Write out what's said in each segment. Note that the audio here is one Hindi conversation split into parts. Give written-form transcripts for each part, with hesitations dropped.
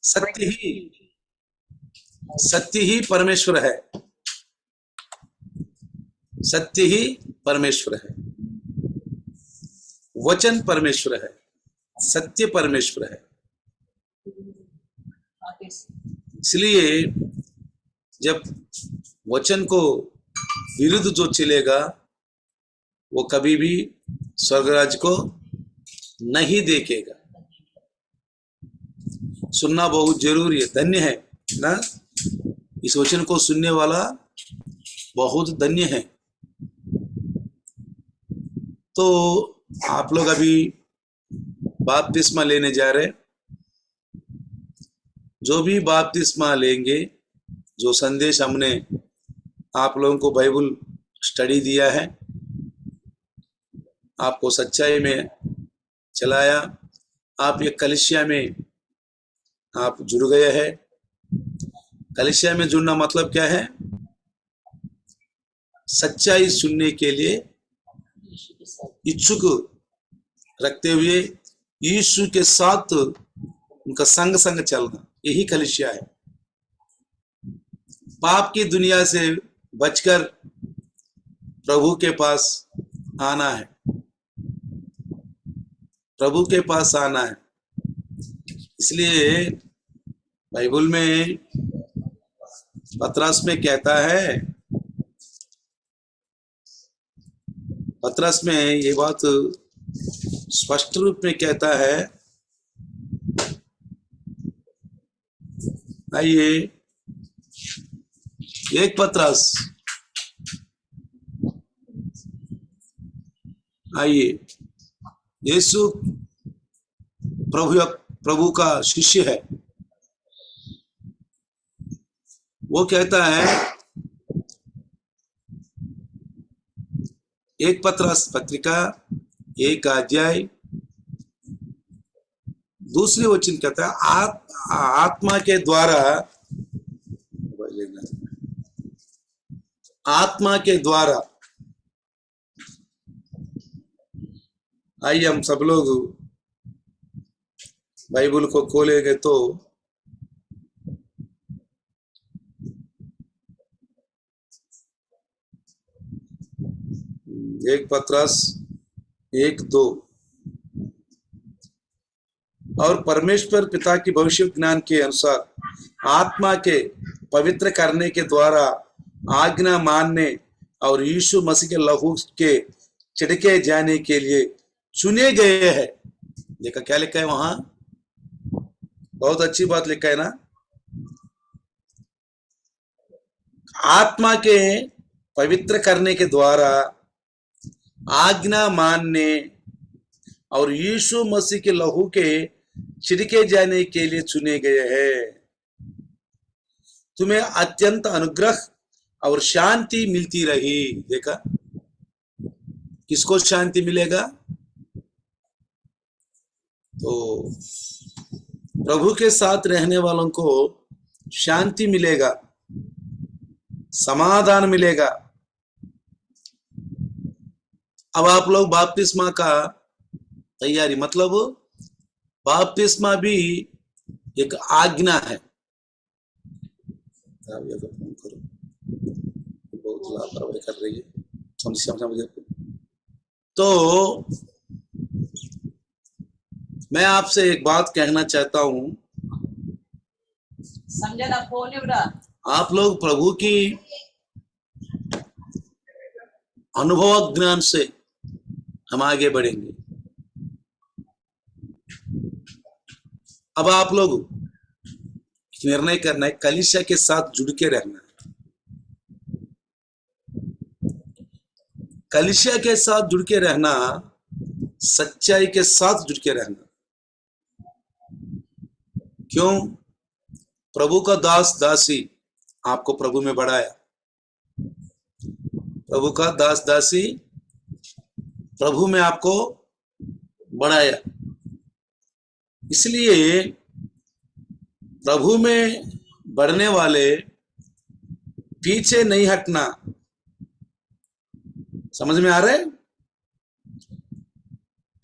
सत्य ही सत्य ही परमेश्वर है। सत्य ही परमेश्वर है। वचन परमेश्वर है। सत्य परमेश्वर है। इसलिए जब वचन को विरुद्ध जो चलेगा वो कभी भी स्वर्गराज को नहीं देखेगा। सुनना बहुत जरूरी है। धन्य है ना, इस वचन को सुनने वाला बहुत धन्य है। तो आप लोग अभी बपतिस्मा लेने जा रहे, जो भी बपतिस्मा लेंगे, जो संदेश हमने आप लोगों को बाइबल स्टडी दिया है, आपको सच्चाई में चलाया, आप ये कलीसिया में आप जुड़ गए हैं। कलीसिया में जुड़ना मतलब क्या है? सच्चाई सुनने के लिए इच्छुक रखते हुए यीशु के साथ उनका संग संग चलना, यही कलीसिया है। पाप की दुनिया से बचकर प्रभु के पास आना है। प्रभु के पास आना है। इसलिए बाइबल में पतरस में कहता है, पतरस में ये बात स्पष्ट रूप में कहता है। आइए, एक पतरस, आइए, यीशु प्रभु का शिष्य है। वो कहता है, एक पतरस पत्रिका 1 अध्याय 2 वचन कहता है, आत्मा के द्वारा, आत्मा के द्वारा। आइए हम सब लोग बाइबल को खोलेंगे तो एक पतरस 1:2, और परमेश्वर पिता की भविष्य ज्ञान के अनुसार आत्मा के पवित्र करने के द्वारा आज्ञा मानने और यीशु मसीह के लहू के छिड़के जाने के लिए चुने गए हैं। देखा क्या लिखा है वहां? बहुत अच्छी बात लिखा है ना। आत्मा के पवित्र करने के द्वारा आज्ञा मानने और यीशु मसीह के लहू के छिड़के जाने के लिए चुने गए हैं। तुम्हें अत्यंत अनुग्रह और शांति मिलती रही। देखा, किसको शांति मिलेगा? तो प्रभु के साथ रहने वालों को शांति मिलेगा, समाधान मिलेगा। अब आप लोग बपतिस्मा का तैयारी, मतलब बपतिस्मा भी एक आज्ञा है। फोन करो, बहुत लापरवाही कर रही है, समझा मुझे। तो मैं आपसे एक बात कहना चाहता हूं, आप लोग प्रभु की अनुभव ज्ञान से हम आगे बढ़ेंगे। अब आप लोग निर्णय करना है, कलीसिया के साथ जुड़ के रहना है। कलीसिया के साथ जुड़ के रहना, सच्चाई के साथ जुड़ के रहना। क्यों? प्रभु का दास दासी आपको प्रभु में बढ़ाया। प्रभु का दास दासी प्रभु में आपको बढ़ाया। इसलिए प्रभु में बढ़ने वाले पीछे नहीं हटना। समझ में आ रहा है?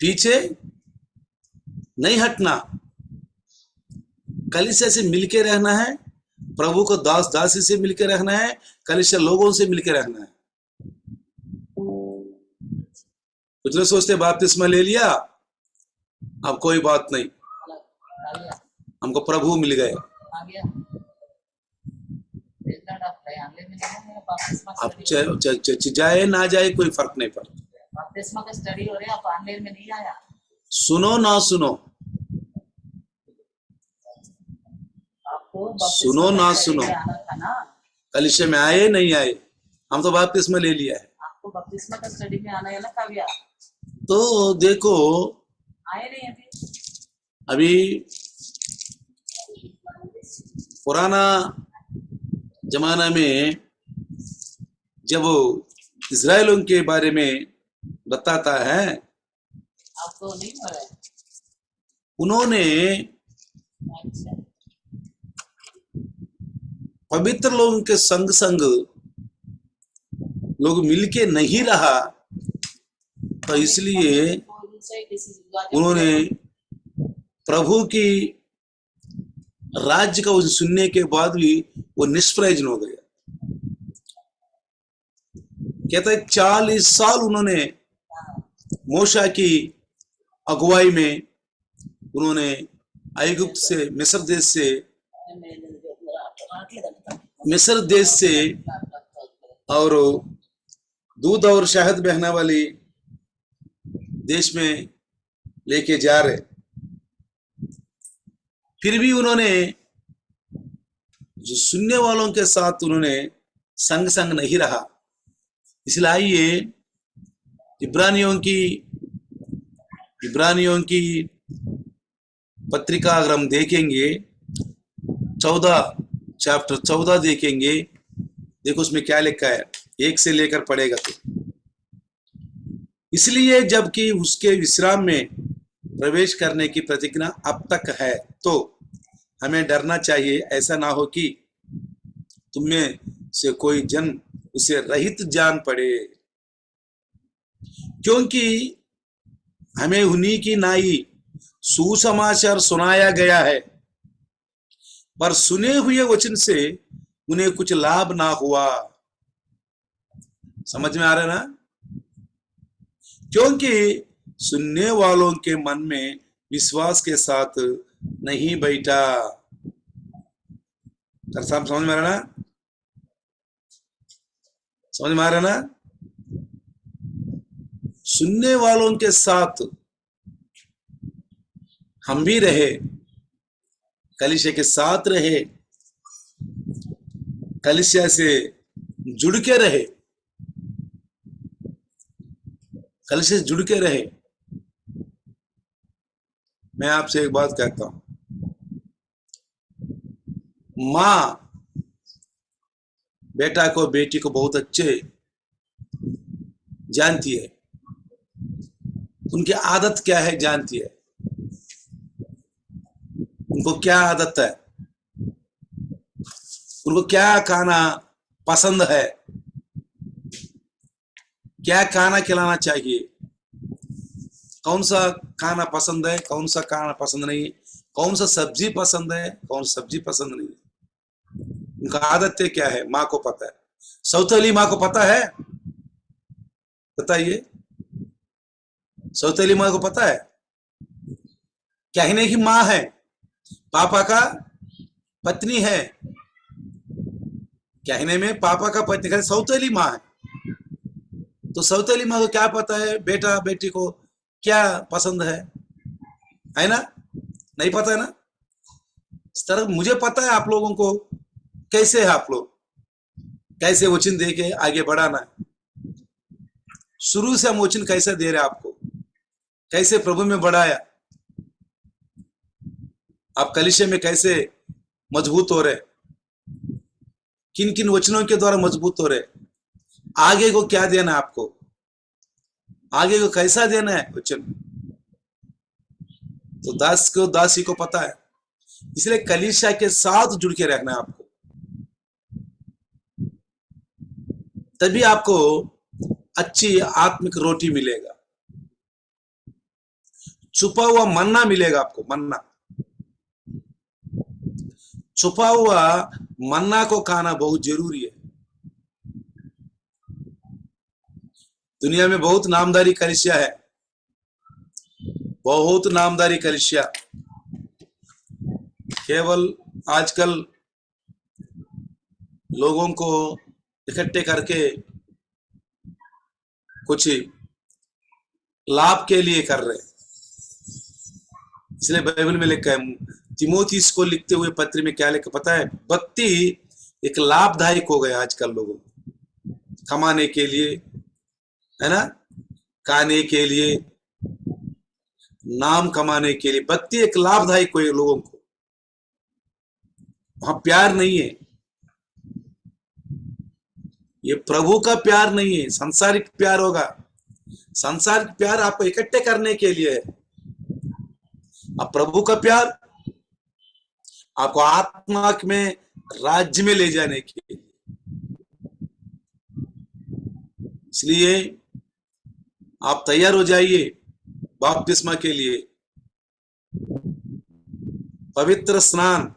पीछे नहीं हटना। कलीसिया से मिलके रहना है, प्रभु को दास दासी से मिलके रहना है, कलीसिया लोगों से मिलके रहना है। कुछ लोग सोचते बपतिस्मा ले लिया अब कोई बात नहीं, हमको प्रभु मिल गए। अब जाए ना जाए कोई फर्क नहीं पड़ता। बपतिस्मा का स्टडी हो रहा है, आप ऑनलाइन में नहीं आया? सुनो ना सुनो, आपको सुनो ना सुनो, आना था ना, कलीसिया में आए नहीं आए, हम तो बपतिस्मा ले लिया है। आपको बपतिस्मा का स्टडी में आना है ना काव्या? तो देखो आए नहीं अभी। अभी पुराना जमाना में जब इजराइलों के बारे में बताता है, आपको नहीं हो रहा है? उन्होंने अच्छा, पवित्र लोगों के संग संग लोग मिलके नहीं रहा, तो इसलिए उन्होंने प्रभु की राज्य का सुनने के बाद भी वो निष्प्रयोजन हो गया। कहता है 40 साल उन्होंने मूसा की अगुवाई में उन्होंने ऐगुप्त से मिस्र देश से और दूध और शहद बहने वाली देश में लेके जा रहे, फिर भी उन्होंने जो सुनने वालों के साथ उन्होंने संग संग नहीं रहा। इसलिए आइए इब्रानियों की पत्रिका अगर हम देखेंगे, 14 देखेंगे, देखो उसमें क्या लिखा है, 1 से लेकर पढ़ेगा तो। इसलिए जबकि उसके विश्राम में प्रवेश करने की प्रतिज्ञा अब तक है, तो हमें डरना चाहिए, ऐसा ना हो कि तुम में से कोई जन उसे रहित जान पड़े, क्योंकि हमें उन्हीं की नाई सुसमाचार सुनाया गया है, पर सुने हुए वचन से उन्हें कुछ लाभ ना हुआ। समझ में आ रहा है ना? क्योंकि सुनने वालों के मन में विश्वास के साथ नहीं बैठा। समझ में आ रहा ना? समझ में आ रहा ना? सुनने वालों के साथ हम भी रहे, कलीसिया के साथ रहे, कलीसिया से जुड़ के रहे, कलीसिया से जुड़ के रहे। मैं आपसे एक बात कहता हूं, माँ बेटा को बेटी को बहुत अच्छे जानती है, उनकी आदत क्या है जानती है, उनको क्या आदत है, उनको क्या खाना पसंद है, क्या खाना खिलाना चाहिए, कौन सा खाना पसंद है, कौन सा खाना पसंद नहीं है, कौन सा सब्जी पसंद है, कौन सा सब्जी पसंद नहीं है, उनका आदतें क्या है, माँ को पता है। सौतेली माँ को पता है? बताइए, सौतेली माँ को पता है? कहने की माँ है, पापा का पत्नी है, कहने में पापा का पत्नी, सौतेली माँ है। तो सौतेली माँ को क्या पता है बेटा बेटी को क्या पसंद है ना? नहीं पता है ना? इस तरह मुझे पता है आप लोगों को कैसे है, आप लोग कैसे वचन दे के आगे बढ़ाना है। शुरू से हम वचन कैसे दे रहे आपको, कैसे प्रभु में बढ़ाया, आप कलीसिया में कैसे मजबूत हो रहे, किन किन वचनों के द्वारा मजबूत हो रहे, आगे को क्या देना है आपको, आगे को कैसा देना है वचन, तो दास को दासी को पता है। इसलिए कलीसिया के साथ जुड़ के रहना है आपको, तभी आपको अच्छी आत्मिक रोटी मिलेगा, छुपा हुआ मन्ना मिलेगा आपको, मन्ना। छुपा हुआ मन्ना को खाना बहुत जरूरी है। दुनिया में बहुत नामदारी कलीसिया है, बहुत नामदारी कलीसिया। केवल आजकल लोगों को इकट्ठे करके कुछ लाभ के लिए कर रहे। इसलिए बाइबल में लिखा है, तिमोथी को लिखते हुए पत्र में क्या लिखा पता है? भक्ति एक लाभदायक हो गया आजकल लोगों को, कमाने के लिए, है ना, खाने के लिए, नाम कमाने के लिए भक्ति एक लाभदायक हो लोगों को। वहां प्यार नहीं है, ये प्रभु का प्यार नहीं है, सांसारिक प्यार होगा। सांसारिक प्यार आपको इकट्ठे करने के लिए है, अब प्रभु का प्यार आपको आत्मा में राज्य में ले जाने के लिए। इसलिए आप तैयार हो जाइए बपतिस्मा के लिए। पवित्र स्नान,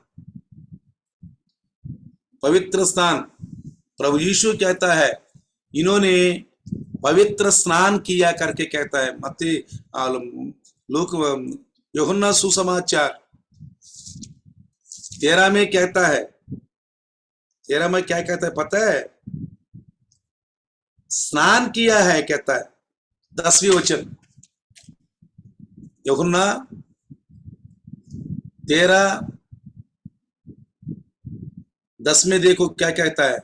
पवित्र स्नान, प्रभु यीशु कहता है इन्होंने पवित्र स्नान किया करके कहता है। मत्ती लोक यूहन्ना सुसमाचार 13 में कहता है, 13 में क्या कहता है पता है? स्नान किया है कहता है, 10वीं वचन यूहन्ना 13:10 में देखो क्या कहता है।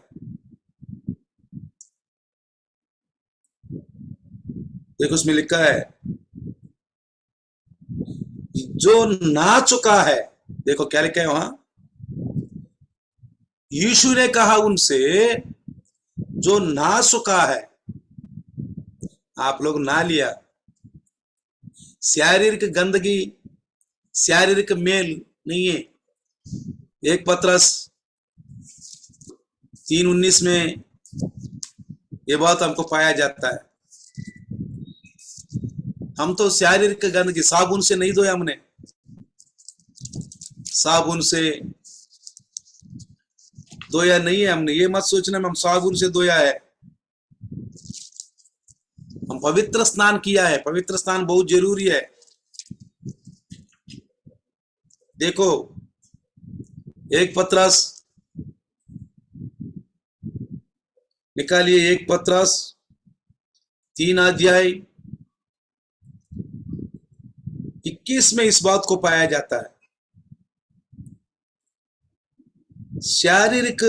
देखो उसमें लिखा है जो ना चुका है, देखो क्या लिखा है वहां, यीशु ने कहा उनसे जो ना चुका है। आप लोग ना लिया, शारीरिक गंदगी, शारीरिक मेल नहीं है। 1 पत्रस 3:19 में ये बात हमको पाया जाता है। हम तो शारीरिक गंदगी साबुन से नहीं धोया, हमने साबुन से धोया नहीं है। हमने ये मत सोचना हम साबुन से धोया है, हम पवित्र स्नान किया है। पवित्र स्नान बहुत जरूरी है। देखो 1 पत्रस निकालिए, 1 पत्रस 3 अध्याय 21 में इस बात को पाया जाता है। शारीरिक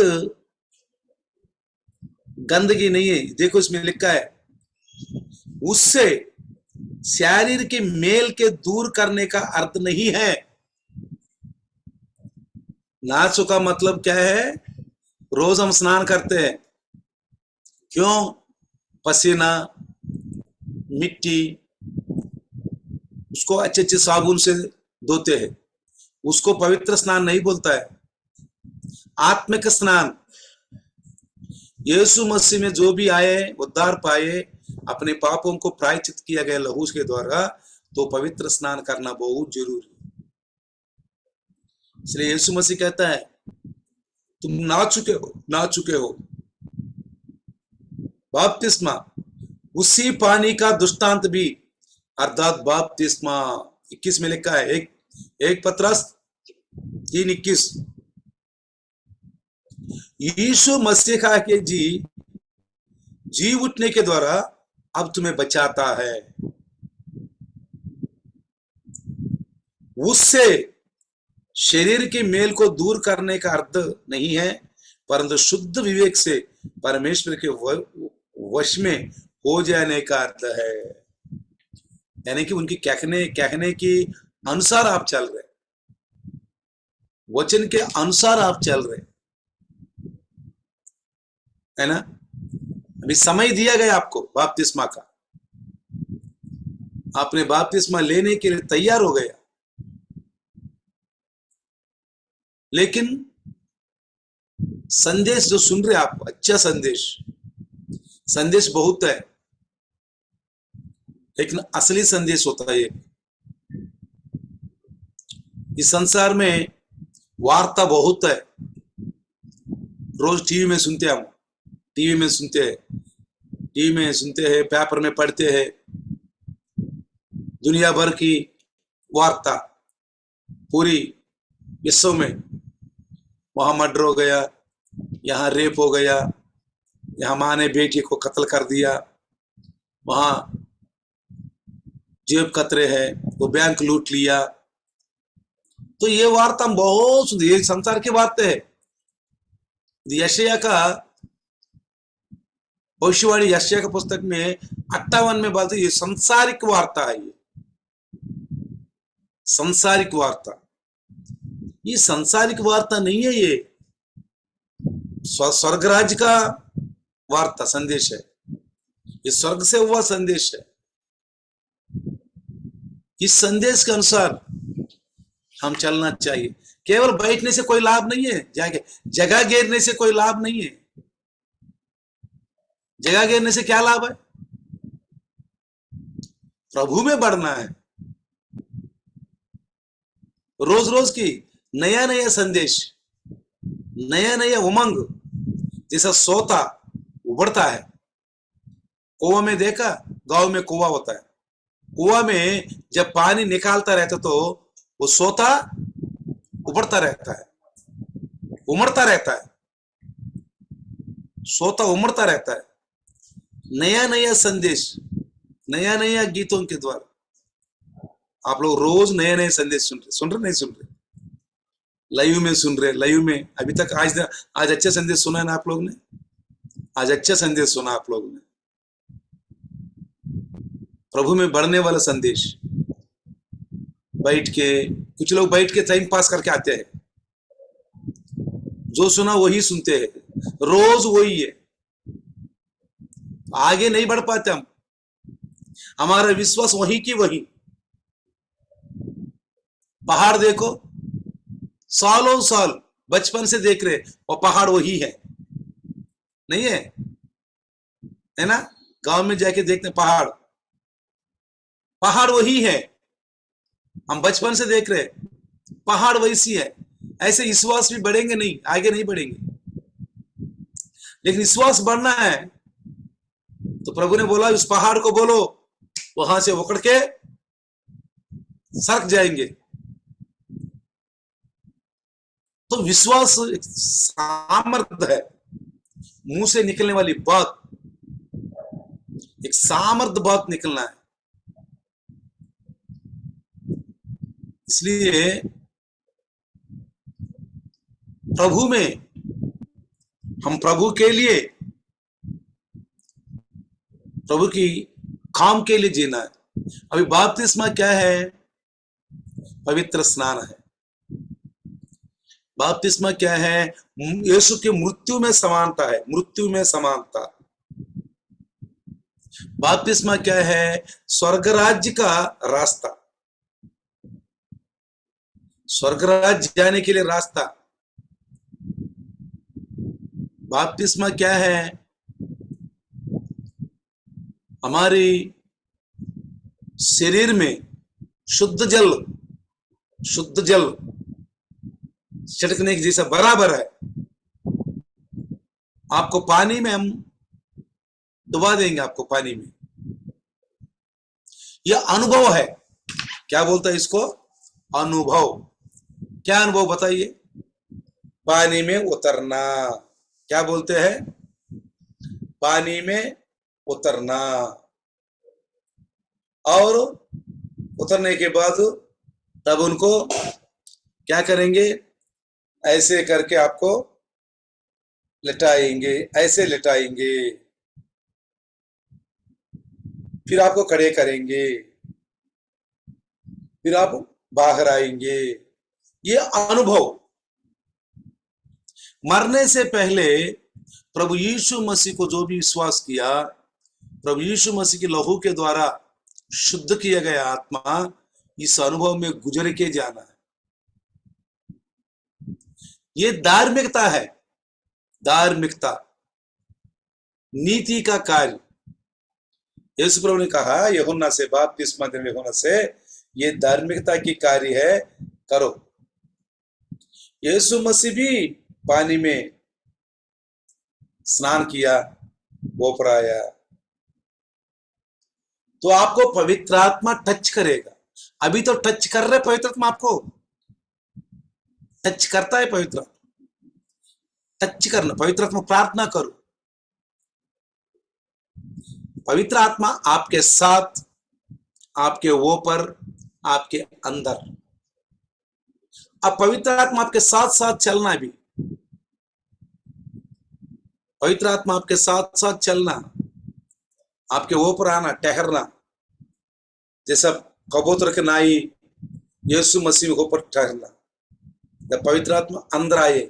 गंदगी नहीं है। देखो इसमें लिखा है उससे शारीर के मेल के दूर करने का अर्थ नहीं है। नाचों का मतलब क्या है? रोज हम स्नान करते हैं, क्यों? पसीना, मिट्टी, उसको अच्छे अच्छे साबुन से धोते हैं, उसको पवित्र स्नान नहीं बोलता है। आत्मिक स्नान, यीशु मसीह में जो भी आए, उद्धार पाए, अपने पापों को प्रायश्चित किया गया लहू के द्वारा, तो पवित्र स्नान करना बहुत जरूरी है। इसलिए यीशु मसीह कहता है तुम ना चुके हो। बपतिस्मा उसी पानी का दृष्टांत भी, अर्थात बपतिस्मा 21 में लिखा है, 1 पत्रस 3:21, यीशु मसीह का के जी उठने के द्वारा अब तुम्हें बचाता है। उससे शरीर के मेल को दूर करने का अर्थ नहीं है, परंतु शुद्ध विवेक से परमेश्वर के वश में हो जाने का अर्थ है। यानी कि उनकी कहने के अनुसार आप चल रहे, वचन के अनुसार आप चल रहे, है ना। अभी समय दिया गया आपको बपतिस्मा का, आपने बपतिस्मा लेने के लिए तैयार हो गया, लेकिन संदेश जो सुन रहे आप, अच्छा संदेश बहुत है, लेकिन असली संदेश होता है इस संसार में वार्ता बहुत है, रोज टीवी में सुनते हैं हम, टीवी में सुनते हैं, टीवी में सुनते हैं, पेपर में पढ़ते हैं, दुनिया भर की वार्ता पूरी विश्व में, वहां मर्डर हो गया, यहाँ रेप हो गया, यहाँ माँ ने बेटी को कत्ल कर दिया, वहां जेब कतरे है, वो बैंक लूट लिया। तो ये वार्ता हम बहुत सुनते, ये संसार की बातें है। यशायाह का भविष्यवाणी, यशायाह का पुस्तक में 58 में बोलते ये संसारिक वार्ता है, ये संसारिक वार्ता, ये संसारिक वार्ता नहीं है, ये स्वर्गराज का वार्ता संदेश है, ये स्वर्ग से हुआ संदेश है। इस संदेश के अनुसार हम चलना चाहिए। केवल बैठने से कोई लाभ नहीं है, जाके जगह घेरने से कोई लाभ नहीं है। जगह घेरने से क्या लाभ है? प्रभु में बढ़ना है। रोज रोज की नया नया संदेश, नया नया उमंग, जैसा सोता उबड़ता है। कुआं में देखा, गांव में कुआं होता है, कुआं में जब पानी निकालता रहता तो वो सोता उबड़ता रहता है, उमड़ता रहता है, सोता उमड़ता रहता है। नया नया संदेश, नया नया गीतों के द्वारा आप लोग रोज नए नए संदेश सुन रहे नहीं सुन रहे? लाइव में सुन रहे, लाइव में अभी तक आज अच्छा संदेश सुना है ना आप लोग ने? आज अच्छा संदेश सुना आप लोग ने, प्रभु में बढ़ने वाला संदेश। बैठ के कुछ लोग बैठ के टाइम पास करके आते हैं, जो सुना वही सुनते हैं, रोज वही है, आगे नहीं बढ़ पाते हम। हमारा विश्वास वही की वही। पहाड़ देखो, सालों साल बचपन से देख रहे, और पहाड़ वही है, नहीं है? है ना? गांव में जाके देखते पहाड़, पहाड़ वही है, हम बचपन से देख रहे, पहाड़ वैसी है। ऐसे विश्वास भी बढ़ेंगे नहीं, आगे नहीं बढ़ेंगे। लेकिन विश्वास बढ़ना है तो प्रभु ने बोला उस पहाड़ को बोलो, वहां से उकड़ के सरक जाएंगे। तो विश्वास एक सामर्थ्य है, मुंह से निकलने वाली बात, एक सामर्थ्य बात निकलना है। इसलिए प्रभु में, हम प्रभु के लिए, प्रभु की काम के लिए जीना है। अभी बपतिस्मा क्या है? पवित्र स्नान है। बपतिस्मा क्या है? यीशु की मृत्यु में समानता है, मृत्यु में समानता। बपतिस्मा क्या है? स्वर्ग राज्य का रास्ता, स्वर्ग राज्य जाने के लिए रास्ता। बपतिस्मा क्या है? हमारी शरीर में शुद्ध जल, शुद्ध जल छिड़कने के जैसा बराबर है। आपको पानी में हम डुबा देंगे, आपको पानी में। यह अनुभव है। क्या बोलता है इसको? अनुभव। क्या अनुभव बताइए? पानी में उतरना। क्या बोलते हैं? पानी में उतरना। और उतरने के बाद तब उनको क्या करेंगे? ऐसे करके आपको लिटाएंगे, ऐसे लिटाएंगे, फिर आपको खड़े करेंगे, फिर आप बाहर आएंगे। ये अनुभव। मरने से पहले प्रभु यीशु मसीह को जो भी विश्वास किया, प्रभु यीशु मसीह के लहू के द्वारा शुद्ध किया गया आत्मा इस अनुभव में गुजर के जाना है। ये धार्मिकता है, धार्मिकता, नीति का कार्य। यीशु प्रभु ने कहा यूहन्ना से, बपतिस्मा देने यूहन्ना से, ये धार्मिकता की कार्य है, करो। यीशु मसीह भी पानी में स्नान किया, ऊपर आया, तो आपको पवित्र आत्मा टच करेगा। अभी तो टच कर रहे पवित्र आत्मा, आपको टच करता है पवित्र आत्मा। टच करना, पवित्र आत्मा प्रार्थना करो, पवित्र आत्मा आपके साथ, आपके ऊपर, आपके अंदर। अब पवित्र आत्मा आपके साथ साथ चलना भी, पवित्र आत्मा आपके साथ साथ चलना, आपके ऊपर आना, ठहरना, जैसा कबूतर के नाई यीशु मसीह के ऊपर ठहरना। जब पवित्र आत्मा अंदर आए,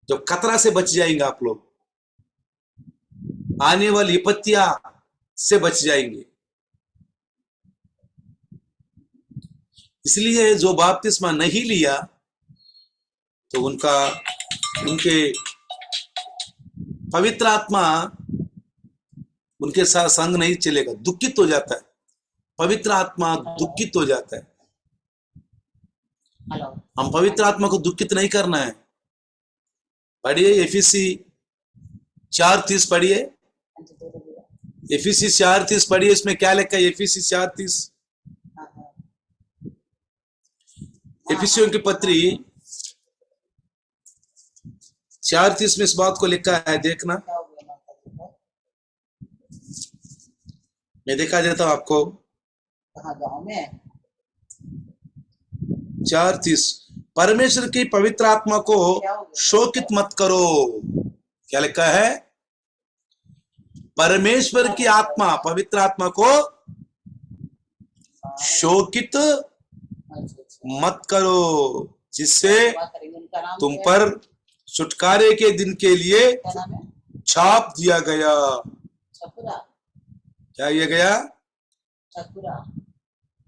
जो खतरा से बच जाएंगे आप लोग, आने वाली विपत्तियां से बच जाएंगे। इसलिए जो बपतिस्मा नहीं लिया तो उनके पवित्र आत्मा उनके साथ संग नहीं चलेगा, दुखित हो जाता है, पवित्र आत्मा दुखित हो जाता है। हेलो, हम पवित्र आत्मा को दुखित नहीं करना है। पढ़िए एफिसी 4:30 पढ़िए, एफिसी 4:30 पढ़िए। इसमें क्या लिखा है? एफिसी 4:30, एफिसियों की पत्री 4:30 में इस बात को लिखा है, देखना। क्या हो गया माता जी को? मैं दिखा देता हूं आपको। कहाँ, गाँव में? 4:30, परमेश्वर की पवित्र आत्मा को शोकित मत करो। क्या लिखा है? परमेश्वर की आत्मा, पवित्र आत्मा को शोकित मत करो, जिससे उनका नाम तुम क्या है? पर छुटकारे के दिन के लिए क्या नाम है? छाप दिया गया। छपुरा, क्या दिया गया? छपुरा।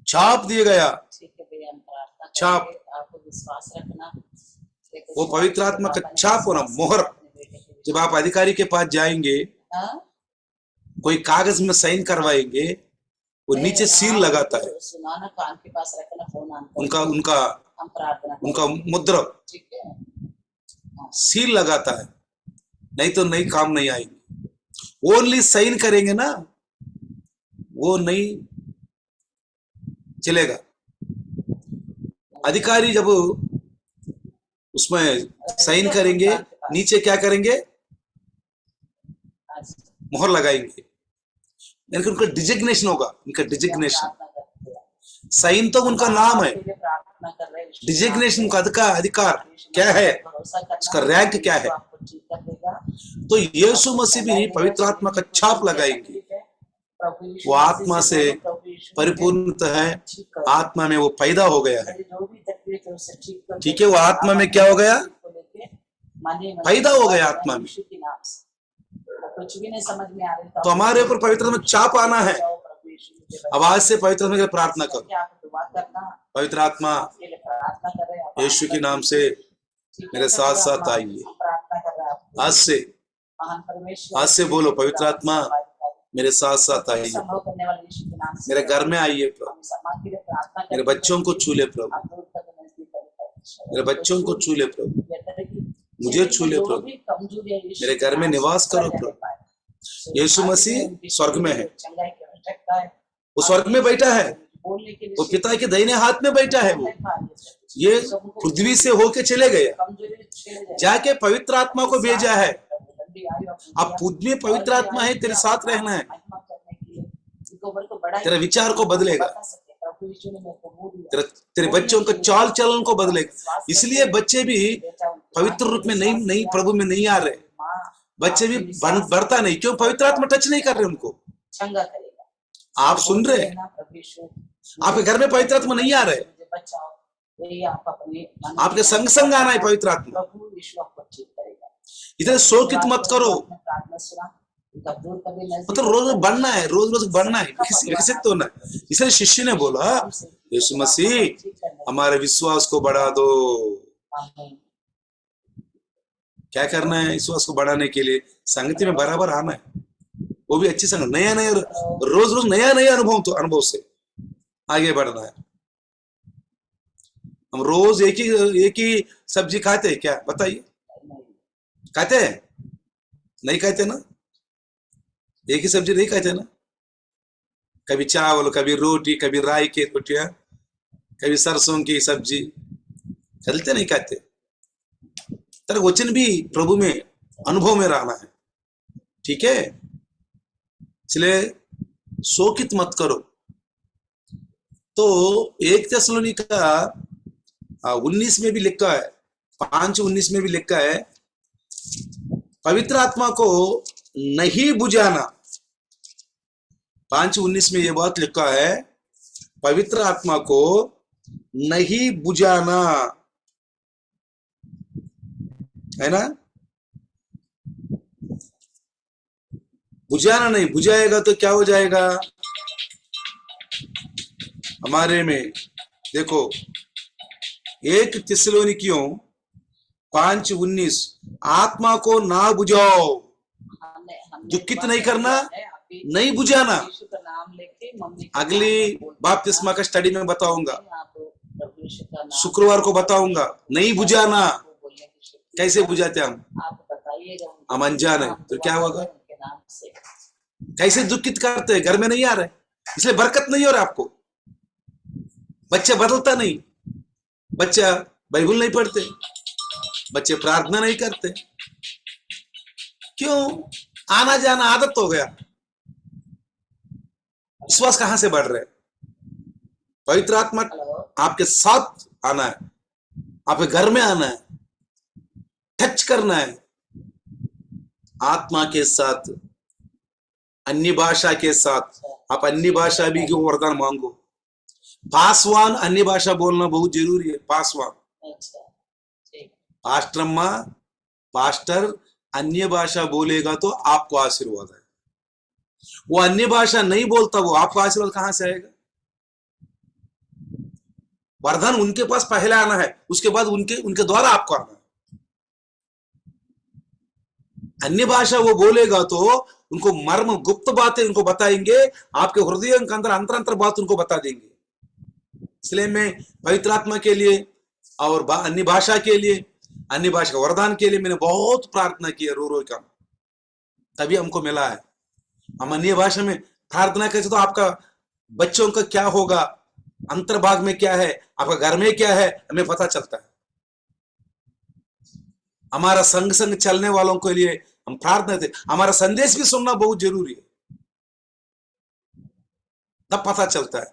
छाप दिया गया। ठीक है भैया, हम प्रार्थना छाप। करेंगे, आपको विश्वास रखना। वो पवित्र आत्मा का छाप होना, मोहर। जब आप अधिकारी के पास जाएंगे, हाँ? कोई कागज में साइन करवाएंगे, वो नीचे सील लगाता है, सुनाना, कान के पास रखना, फोन ऑन करके। उनका उनका हम प्रार्थना उनका करेंगे। मुद्रा ठीक है। सील लगाता है, नहीं तो नहीं, काम नहीं आएंगे। ओनली साइन करेंगे ना, वो नहीं चलेगा। अधिकारी जब उसमें साइन करेंगे, नीचे क्या करेंगे? मोहर लगाएंगे, यानी कि उनका डिजिग्नेशन होगा, उनका डिजिग्नेशन। साइन तो उनका नाम है, डिजिग्नेशन का अधिकार क्या है, उसका रैंक क्या है। तो यीशु मसीह भी पवित्र आत्मा का छाप लगाएंगे। वो आत्मा से परिपूर्ण है, आत्मा में वो पैदा हो गया है। ठीक है, वो आत्मा में क्या हो गया? पैदा हो गया आत्मा में। कुछ भी नहीं समझ में आ रहा, तो हमारे ऊपर पवित्र आत्मा छाप आना है। अब आज से पवित्र आत्मा के लिए प्रार्थना करो। पवित्र आत्मा यीशु के नाम से मेरे साथ साथ आइए। आज से बोलो, पवित्र आत्मा मेरे साथ साथ आइए, मेरे घर में आइए प्रभु, मेरे बच्चों को छू ले प्रभु, मेरे बच्चों को छू ले प्रभु, मुझे छू ले प्रभु, मेरे घर में निवास करो प्रभु। यीशु मसीह स्वर्ग में है, वो स्वर्ग में बैठा है, वो पिता के दाहिने हाथ में बैठा है। वो ये पृथ्वी से होके चले गए, जाके पवित्र आत्मा को भेजा है। अब पृथ्वी पवित्र आत्मा है, तेरे साथ रहना है, तेरे विचार को बदलेगा, तेरे बच्चों का चाल चलन को बदलेगा। इसलिए बच्चे भी पवित्र रूप में नहीं प्रभु में नहीं आ रहे, बच्चे भी बढ़ता नहीं। क्यों? पवित्र आत्मा टच नहीं कर रहे उनको। आप सुन रहे हैं, आपके घर में पवित्र आत्मा नहीं आ रहे, आपके संग संग आना है पवित्र आत्मा। इधर शोकित मत करो, मतलब रोज बढ़ना है, रोज रोज बढ़ना है, विकसित होना है। इसलिए शिष्य ने बोला, यीशु मसीह हमारे विश्वास को बढ़ा दो। क्या करना है विश्वास को बढ़ाने के लिए? संगति में बराबर आना है, वो भी अच्छी संगत, नया नया, रोज रोज नया नया अनुभव से आगे बढ़ना है। हम रोज एक ही सब्जी खाते हैं क्या? बताइए, नहीं, खाते हैं? नहीं खाते ना, एक ही सब्जी नहीं खाते ना। कभी चावल, कभी रोटी, कभी राई की रोटियां, कभी सरसों की सब्जी, चलते नहीं खाते। तर वचन भी प्रभु में अनुभव में रहना है, ठीक है? इसलिए शोकित मत करो। तो 1 थिस्सलुनीका 19 में भी लिखा है, 5:19 में भी लिखा है, पवित्र आत्मा को नहीं बुझाना। 5:19 में यह बात लिखा है, पवित्र आत्मा को नहीं बुझाना, है ना? बुझाना नहीं, बुझाएगा तो क्या हो जाएगा हमारे में? देखो 1 थिस्सलुनीकियों 5:19, आत्मा को ना बुझाओ, हमने दुखित बात नहीं करना, है, अभी नहीं बुझाना। यीशु का नाम लेके मम्मी के अगली नाम बोलते बपतिस्मा का स्टडी में बताऊंगा, आप प्रभु यीशु का नाम शुक्रवार को बताऊंगा। नहीं बुझाना, वो बोलने की शक्ति कैसे बुझाते हम? आप बताइएगा उनको, हम अनजान है नाम तो दुआ क्या होगा? करें उनके नाम से। कैसे दुखित करते हैं? घर में नहीं आ रहे, इसलिए बरकत नहीं हो रहा आपको। बच्चा बदलता नहीं, बच्चा बाइबल नहीं पढ़ते, बच्चे प्रार्थना नहीं करते, क्यों? आना जाना आदत हो गया। विश्वास कहां से बढ़ रहा है? पवित्र आत्मा हेलो, आपके साथ आना है, आपके घर में आना है, टच करना है। आत्मा के साथ, अन्य भाषा के साथ, आप अन्य भाषा भी क्यों वरदान मांगो। पासवान अन्य भाषा बोलना बहुत जरूरी है। पासवान, अच्छा, ठीक, पास्टर अम्मा, पास्टर अन्य भाषा बोलेगा तो आपको आशीर्वाद है। वो अन्य भाषा नहीं बोलता, वो आपको आशीर्वाद कहां से आएगा? वरदान उनके पास पहले आना है, उसके बाद उनके द्वारा आपको आना है। अन्य भाषा वो बोलेगा तो उनको मर्म गुप्त बातें उनको बताएंगे, आपके हृदय के अंदर अंतर अंतर बात उनको बता देंगे। इसलिए मैं पवित्र आत्मा के लिए और अन्य भाषा के लिए, अन्य भाषा का वरदान के लिए मैंने बहुत प्रार्थना की है, रो रो का, तभी हमको मिला है। हम अन्य भाषा में प्रार्थना करते तो आपका बच्चों का क्या होगा, अंतर्भाग में क्या है, आपका घर में क्या है, हमें पता चलता है। हमारा संग संग चलने वालों के लिए हम प्रार्थना थे, हमारा संदेश भी सुनना बहुत जरूरी है, तब पता चलता है।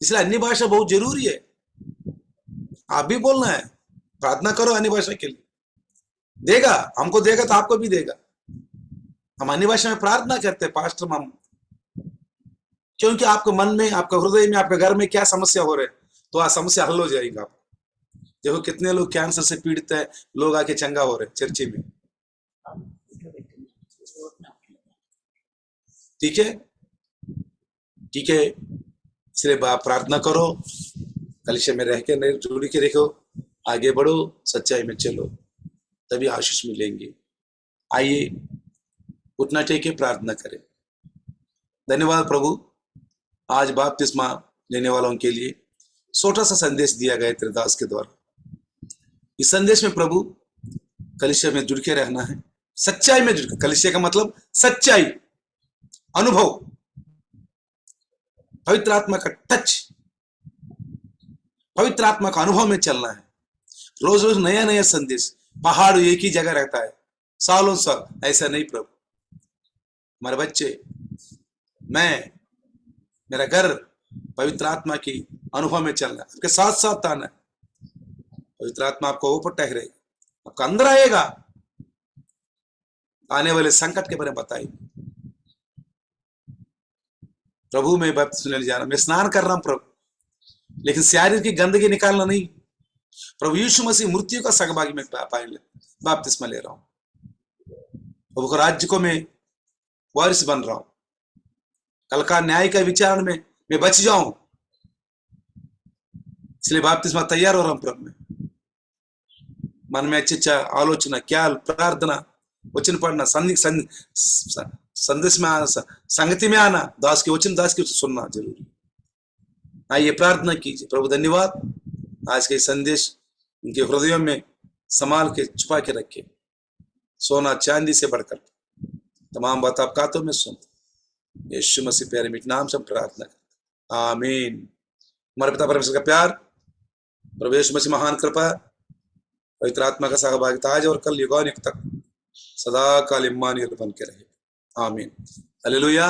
इसलिए अन्य भाषा बहुत जरूरी है। आप भी बोलना है, प्रार्थना करो अन्य भाषा के लिए, देगा, हमको देगा तो आपको भी देगा। हम अन्य भाषा में प्रार्थना करते हैं पास्टर माम, क्योंकि आपके मन में, आपके हृदय में, आपके घर में क्या समस्या हो रहे, तो आ समस्या हल हो जाएगा। आप देखो कितने लोग कैंसर से पीड़ित है, लोग आके चंगा हो रहे चर्चे में, ठीक है? ठीक है, इसलिए प्रार्थना करो, कलिशे में रह के जुड़ के देखो, आगे बढ़ो, सच्चाई में चलो, तभी आशीष मिलेंगे। आइए उठना टेके प्रार्थना करें। धन्यवाद प्रभु, आज बपतिस्मा लेने वालों के लिए छोटा सा संदेश दिया गया तेरे दास के द्वारा। इस संदेश में प्रभु कलिशे में जुड़ के रहना है, सच्चाई में जुड़, कलिशे का मतलब सच्चाई, अनुभव, पवित्र आत्मा का टच, पवित्र आत्मा का अनुभव में चलना है। रोज रोज नया नया संदेश, पहाड़ एक ही जगह रहता है सालों साल, ऐसा नहीं प्रभु। हमारे बच्चे, मैं, मेरा घर पवित्र आत्मा की अनुभव में चलना है, आपके साथ साथ आना है। पवित्र आत्मा आपको ऊपर ठहरेगा, आपका अंदर आएगा, आने वाले संकट के बारे में बताएगी। प्रभु मैं बपतिस्मा लेने जा रहा हूं, मैं स्नान कर रहा हूं प्रभु, लेकिन शरीर की गंदगी निकालना नहीं। प्रभु यीशु मसीह मृत्यु का सहभागी में पाएंगे, बपतिस्मा ले रहा हूं, प्रभु के राज्य को मैं वारिस बन रहा हूं। कल का न्याय का विचारण में मैं बच जाऊं, इसलिए बपतिस्मा तैयार हो रहा हूं प्रभु में। मन में अच्छी आलोचना, क्या प्रार्थना, वचन पढ़ना, संदेश में आना, संगति में आना, दास के वचन, दास के सुनना जरूरी। आइए प्रार्थना कीजिए। प्रभु धन्यवाद, आज के संदेश उनके हृदयों में संभाल के छुपा के रखे। सोना चांदी से बढ़कर तमाम बात आप कातों में सुनते, यीशु मसीह प्यारे मीठे नाम से हम प्रार्थना करते, आमीन। हमारे पिता परमेश्वर का प्यार, प्रभु यीशु मसीह महान कृपा, पवित्र आत्मा का सहभागिता आज और कल युगानुयुग तक सदा काल इम्मानुएल बन के रहे, आमीन। हालेलुया।